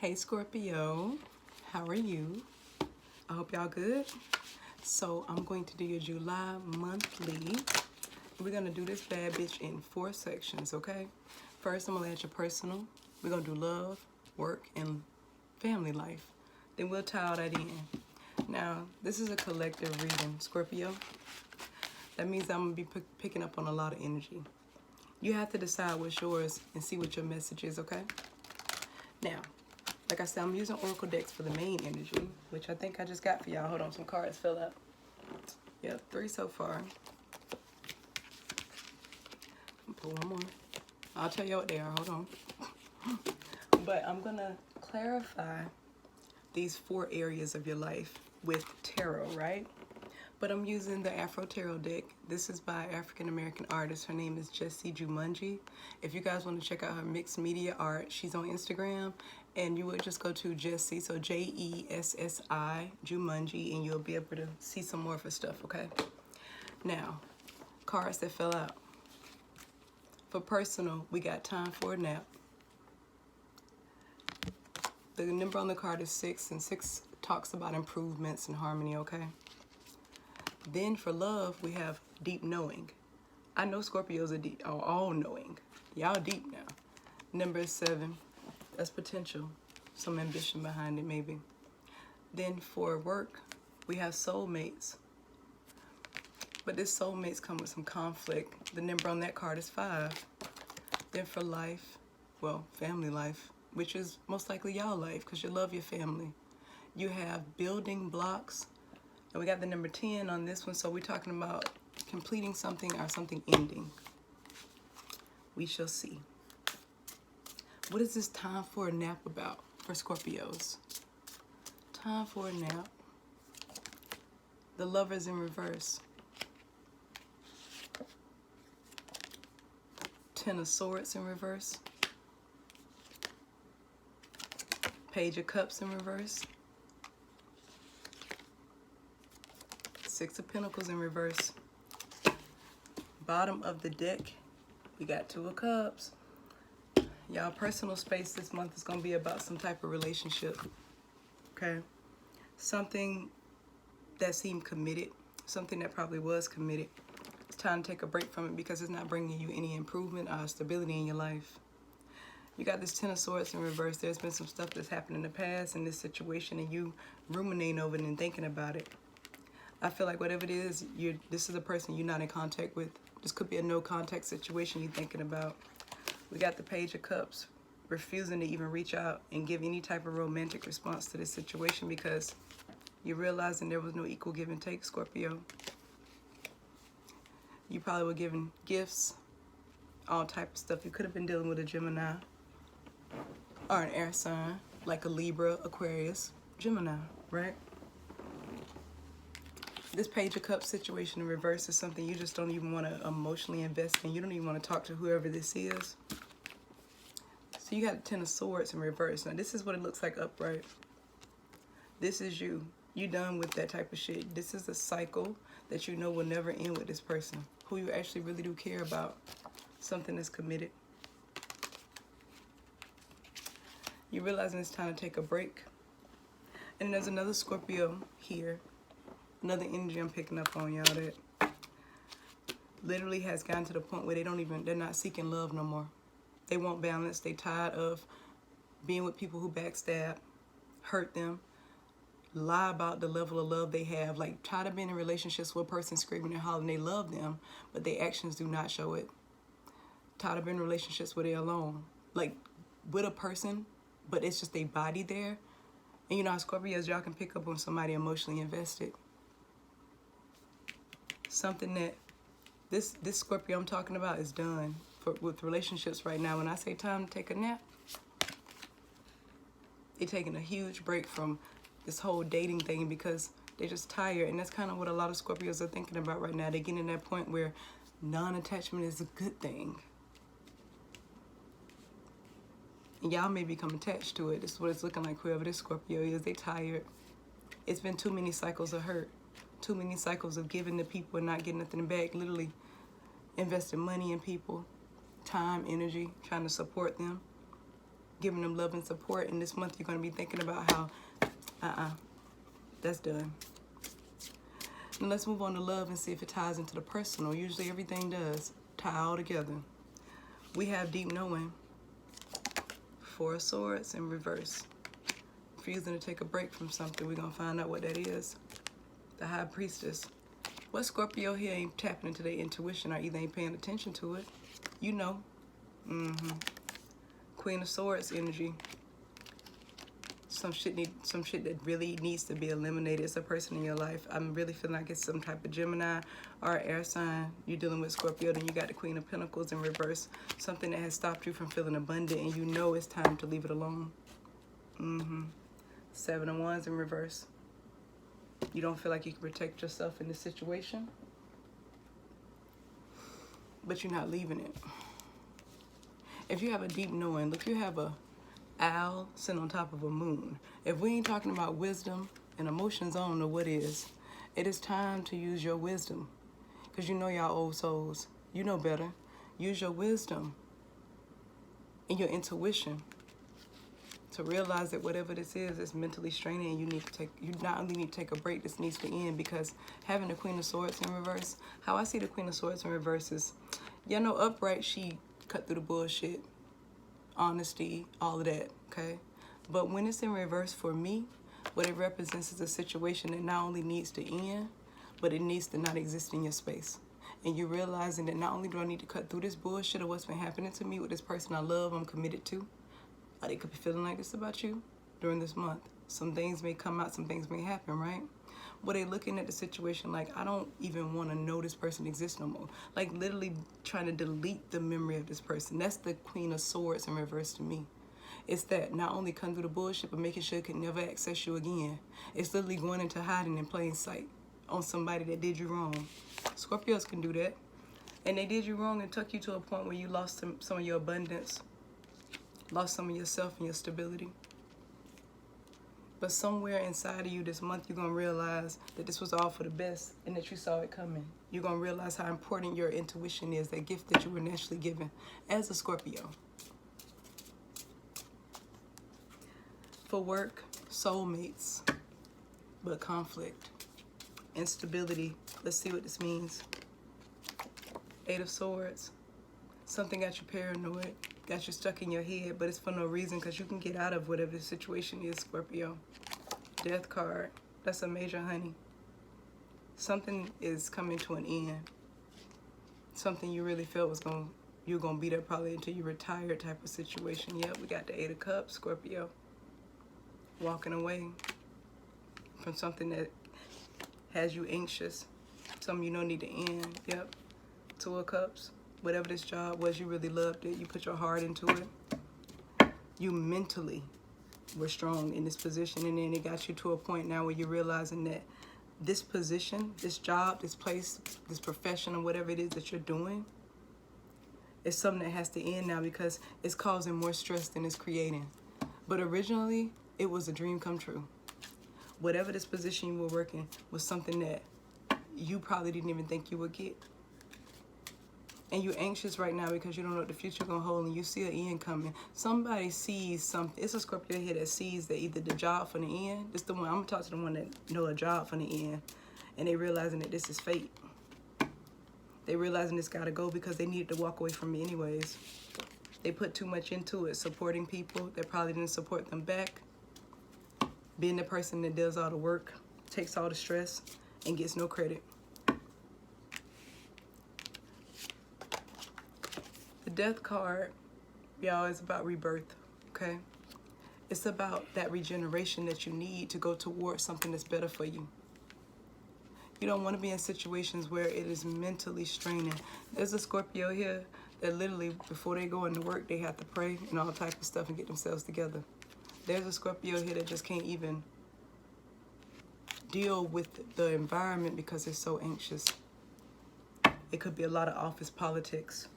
Hey Scorpio, how are you? I hope y'all good. So I'm going to do your July monthly. We're gonna do this bad bitch in 4 sections, okay? First, I'm gonna add your personal. We're gonna do love, work, and family life. Then we'll tie all that in. Now, this is a collective reading, Scorpio. That means I'm gonna be picking up on a lot of energy. You have to decide what's yours and see what your message is, okay? Now, like I said, I'm using Oracle decks for the main energy, which I think I just got for y'all. Hold on, some cards fell out. Yep, 3 so far. I'll pull one more. I'll tell you what they are, hold on. But I'm gonna clarify these 4 areas of your life with tarot, right? But I'm using the Afro Tarot deck. This is by African-American artist. Her name is Jessie Jumanji. If you guys want to check out her mixed media art, she's on Instagram. And you would just go to Jessie, so Jessi, Jumanji, and you'll be able to see some more of her stuff, okay? Now, cards that fell out. For personal, we got time for a nap. The number on the card is 6, and 6 talks about improvements and harmony, okay? Then for love, we have deep knowing. I know Scorpios are all knowing. Y'all deep now. Number 7, that's potential. Some ambition behind it, maybe. Then for work, we have soulmates. But this soulmates come with some conflict. The number on that card is 5. Then for life, well, family life, which is most likely y'all life because you love your family. You have building blocks. And we got the number 10 on this one, so we're talking about completing something or something ending. We shall see. What is this time for a nap about for Scorpios? Time for a nap. The Lovers in reverse. 10 of Swords in reverse. Page of Cups in reverse. 6 of Pentacles in reverse. Bottom of the deck, we got 2 of Cups. Y'all personal space this month is going to be about some type of relationship, okay? Something that seemed committed, something that probably was committed. It's time to take a break from it because it's not bringing you any improvement or stability in your life. You got this 10 of Swords in reverse. There's been some stuff that's happened in the past in this situation and you ruminating over it and thinking about it. I feel like whatever it is, this is a person you're not in contact with. This could be a no contact situation you're thinking about. We got the Page of Cups, refusing to even reach out and give any type of romantic response to this situation because you're realizing there was no equal give and take, Scorpio. You probably were giving gifts, all type of stuff. You could have been dealing with a Gemini or an air sign, like a Libra, Aquarius, Gemini, right? This Page of Cups situation in reverse is something you just don't even want to emotionally invest in. You don't even want to talk to whoever this is. So you got 10 of Swords in reverse. Now this is what it looks like upright. This is you. You done with that type of shit. This is a cycle that you know will never end with this person who you actually really do care about. Something that's committed. You realizing it's time to take a break. And there's another Scorpio here. Another energy I'm picking up on, y'all, that literally has gotten to the point where they're not seeking love no more. They want balance. They tired of being with people who backstab, hurt them, lie about the level of love they have. Like, tired of being in relationships with a person screaming and hollering they love them, but their actions do not show it. Tired of being in relationships where they're alone. Like, with a person, but it's just their body there. And you know how Scorpios, y'all can pick up on somebody emotionally invested. Something that this Scorpio I'm talking about is done with relationships right now. When I say time to take a nap, they're taking a huge break from this whole dating thing because they're just tired. And that's kind of what a lot of Scorpios are thinking about right now. They're getting to that point where non-attachment is a good thing. And y'all may become attached to it. This is what it's looking like, whoever this Scorpio is. They tired. It's been too many cycles of hurt. Too many cycles of giving to people and not getting nothing back. Literally investing money in people, time, energy, trying to support them. giving them love and support. And this month you're going to be thinking about how, that's done. Now let's move on to love and see if it ties into the personal. Usually everything does tie all together. We have deep knowing. Four of Swords in reverse. Refusing to take a break from something. We're going to find out what that is. The High Priestess. What Scorpio here ain't tapping into their intuition or either ain't paying attention to it? You know. Queen of Swords energy. Some shit that really needs to be eliminated. It's a person in your life. I'm really feeling like it's some type of Gemini or air sign. You're dealing with Scorpio, then you got the Queen of Pentacles in reverse. Something that has stopped you from feeling abundant and you know it's time to leave it alone. Seven of Wands in reverse. You don't feel like you can protect yourself in this situation, but you're not leaving it. If you have a deep knowing, look, you have a owl sitting on top of a moon. If we ain't talking about wisdom and emotions, I don't know what is. It is time to use your wisdom, because you know y'all old souls. You know better. Use your wisdom and your intuition to realize that whatever this is mentally straining, and you not only need to take a break, this needs to end, because having the Queen of Swords in reverse, how I see the Queen of Swords in reverse is, you know, upright, she cut through the bullshit, honesty, all of that, okay? But when it's in reverse for me, what it represents is a situation that not only needs to end, but it needs to not exist in your space. And you're realizing that not only do I need to cut through this bullshit of what's been happening to me with this person I love, I'm committed to, they could be feeling like this about you during this month. Some things may come out, some things may happen, right? But they looking at the situation like, I don't even want to know this person exists no more. Like literally trying to delete the memory of this person. That's the Queen of Swords in reverse to me. It's that not only come through the bullshit, but making sure it can never access you again. It's literally going into hiding in plain sight on somebody that did you wrong. Scorpios can do that. And they did you wrong and took you to a point where you lost some of your abundance. Lost some of yourself and your stability. But somewhere inside of you this month, you're going to realize that this was all for the best and that you saw it coming. You're going to realize how important your intuition is, that gift that you were naturally given as a Scorpio. For work, soulmates, but conflict, instability. Let's see what this means. Eight of Swords. Something got you paranoid. Got you stuck in your head, but it's for no reason, because you can get out of whatever the situation is, Scorpio. Death card. That's a major, honey. Something is coming to an end. Something you really felt was you're going to be there probably until you retire type of situation. Yep, we got the Eight of Cups, Scorpio. Walking away from something that has you anxious. Something you know need to end. Yep. Two of Cups. Whatever this job was, you really loved it. You put your heart into it. You mentally were strong in this position, and then it got you to a point now where you're realizing that this position, this job, this place, this profession, or whatever it is that you're doing, is something that has to end now, because it's causing more stress than it's creating. But originally, it was a dream come true. Whatever this position you were working was something that you probably didn't even think you would get. And you're anxious right now because you don't know what the future gonna hold, and you see an end coming. Somebody sees something. It's a Scorpio here that sees that either the job from the end. It's the one, I'm gonna talk to the one that know a job from the end, and they realizing that this is fate. They realizing this gotta go because they needed to walk away from me anyways. They put too much into it, supporting people that probably didn't support them back. Being the person that does all the work, takes all the stress, and gets no credit. The Death card, y'all, is about rebirth, okay? It's about that regeneration that you need to go towards something that's better for you. You don't want to be in situations where it is mentally straining. There's a Scorpio here that literally, before they go into work, they have to pray and all type of stuff and get themselves together. There's a Scorpio here that just can't even deal with the environment because they're so anxious. It could be a lot of office politics.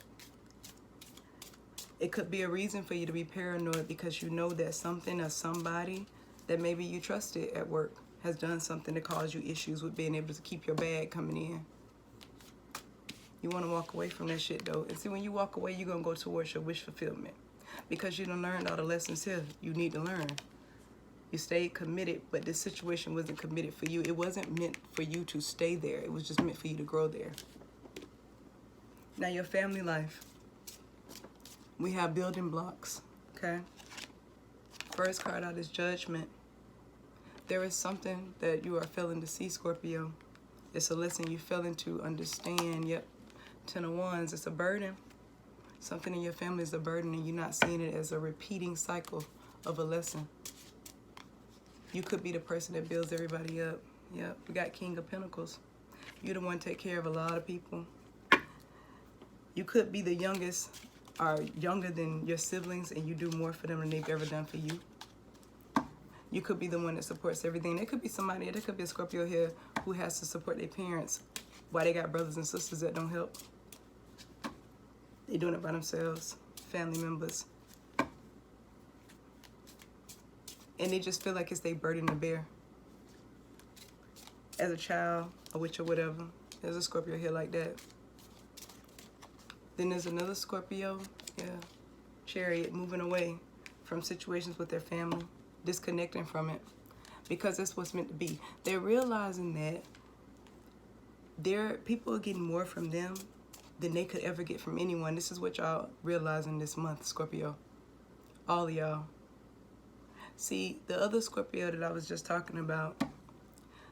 It could be a reason for you to be paranoid because you know that something or somebody that maybe you trusted at work has done something to cause you issues with being able to keep your bag coming in. You want to walk away from that shit though. And see, when you walk away, you're going to go towards your wish fulfillment. because you done learned all the lessons here you need to learn. You stayed committed, but this situation wasn't committed for you. It wasn't meant for you to stay there. It was just meant for you to grow there. Now your family life. We have building blocks, okay? First card out is Judgment. There is something that you are failing to see, Scorpio. It's a lesson you failing to understand. Yep, 10 of Wands, it's a burden. Something in your family is a burden and you're not seeing it as a repeating cycle of a lesson. You could be the person that builds everybody up. Yep, we got King of Pentacles. You're the one to take care of a lot of people. You could be the youngest or younger than your siblings and you do more for them than they've ever done for you. You could be the one that supports everything. There could be somebody, there could be a Scorpio here who has to support their parents while they got brothers and sisters that don't help. They're doing it by themselves, family members. And they just feel like it's their burden to bear. As a child, a witch or whatever, there's a Scorpio here like that. Then there's another Scorpio, yeah, Chariot, moving away from situations with their family, disconnecting from it, because it's what's meant to be. They're realizing that people are getting more from them than they could ever get from anyone. This is what y'all realizing this month, Scorpio. All of y'all. See, the other Scorpio that I was just talking about,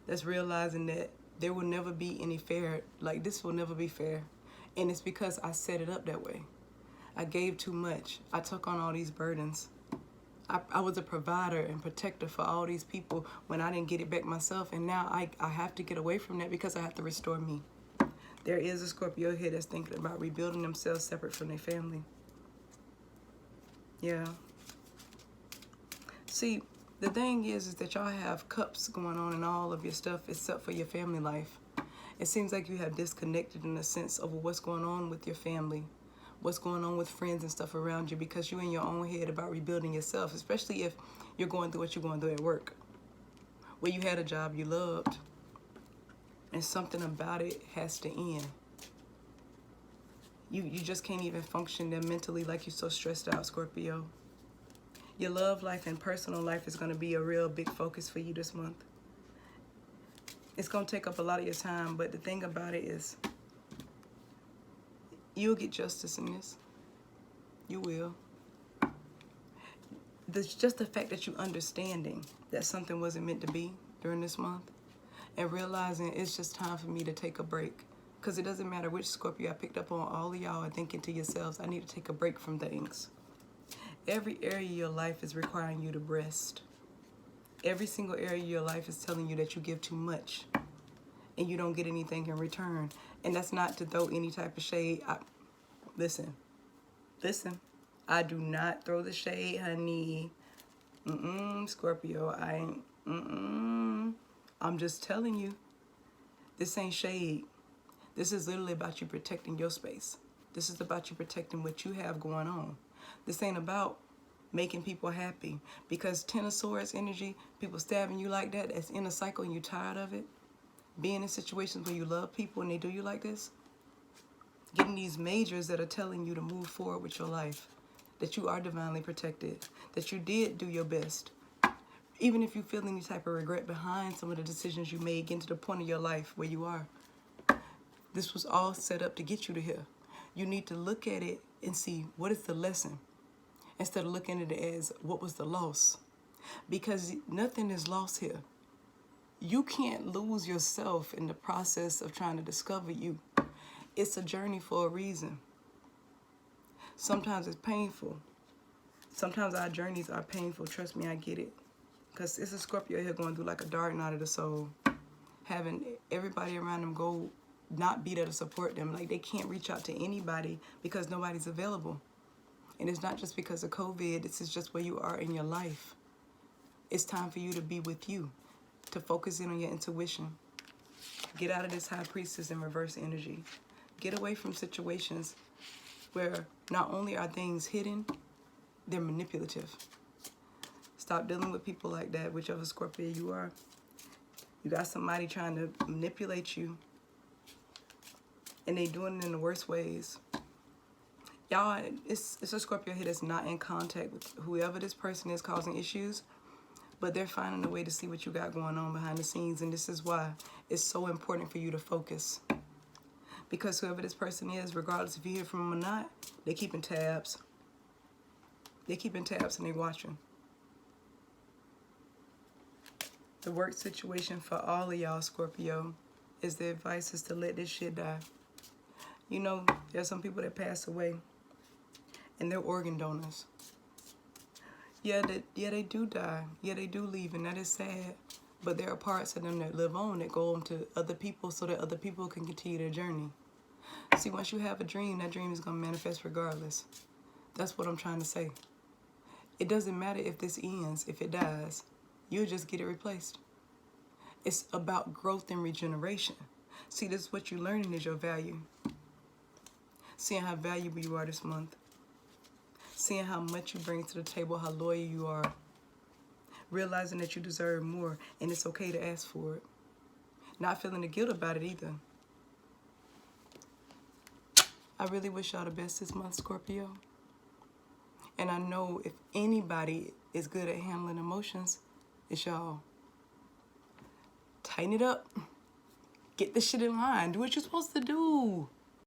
that's realizing that there will never be any fair, like this will never be fair. And it's because I set it up that way. I gave too much. I took on all these burdens. I was a provider and protector for all these people when I didn't get it back myself. And now I have to get away from that because I have to restore me. There is a Scorpio here that's thinking about rebuilding themselves separate from their family. Yeah. See, the thing is that y'all have cups going on in all of your stuff except for your family life. It seems like you have disconnected in a sense of what's going on with your family, what's going on with friends and stuff around you, because you're in your own head about rebuilding yourself, especially if you're going through what you're going through at work, where you had a job you loved, and something about it has to end. You just can't even function there mentally, like you're so stressed out, Scorpio. Your love life and personal life is going to be a real big focus for you this month. It's going to take up a lot of your time, but the thing about it is you'll get justice in this. You will. Just the fact that you're understanding that something wasn't meant to be during this month and realizing it's just time for me to take a break. Because it doesn't matter which Scorpio I picked up on, all of y'all are thinking to yourselves, I need to take a break from things. Every area of your life is requiring you to rest. Every single area of your life is telling you that you give too much and you don't get anything in return. And that's not to throw any type of shade. Listen. I do not throw the shade, honey. Scorpio, I'm just telling you, this ain't shade. This is literally about you protecting your space. This is about you protecting what you have going on. This ain't about making people happy, because 10 of Swords energy, people stabbing you like that, that's in a cycle and you're tired of it. Being in situations where you love people and they do you like this. Getting these majors that are telling you to move forward with your life, that you are divinely protected, that you did do your best. Even if you feel any type of regret behind some of the decisions you made, getting to the point of your life where you are. This was all set up to get you to here. You need to look at it and see what is the lesson, instead of looking at it as what was the loss. Because nothing is lost here. You can't lose yourself in the process of trying to discover you. It's a journey for a reason. Sometimes it's painful. Sometimes our journeys are painful. Trust me, I get it. Because it's a Scorpio here going through like a dark night of the soul. Having everybody around them go not be there to support them. Like they can't reach out to anybody because nobody's available. And it's not just because of COVID. This is just where you are in your life. It's time for you to be with you. To focus in on your intuition. Get out of this High Priestess and reverse energy. Get away from situations where not only are things hidden, they're manipulative. Stop dealing with people like that, whichever Scorpio you are. You got somebody trying to manipulate you, and they doing it in the worst ways. Y'all, it's a Scorpio here that's not in contact with whoever this person is causing issues, but they're finding a way to see what you got going on behind the scenes, and this is why it's so important for you to focus. Because whoever this person is, regardless if you hear from them or not, they're keeping tabs. They're keeping tabs and they're watching. The work situation for all of y'all, Scorpio, is the advice is to let this shit die. You know, there's some people that pass away and they're organ donors. Yeah, they do die. Yeah, they do leave, and that is sad. But there are parts of them that live on, that go on to other people so that other people can continue their journey. See, once you have a dream, that dream is going to manifest regardless. That's what I'm trying to say. It doesn't matter if this ends, if it dies. You'll just get it replaced. It's about growth and regeneration. See, this is what you're learning is your value. Seeing how valuable you are this month. Seeing how much you bring to the table, how loyal you are. Realizing that you deserve more and it's okay to ask for it. Not feeling the guilt about it either. I really wish y'all the best this month, Scorpio. And I know if anybody is good at handling emotions, it's y'all. Tighten it up. Get this shit in line. Do what you're supposed to do.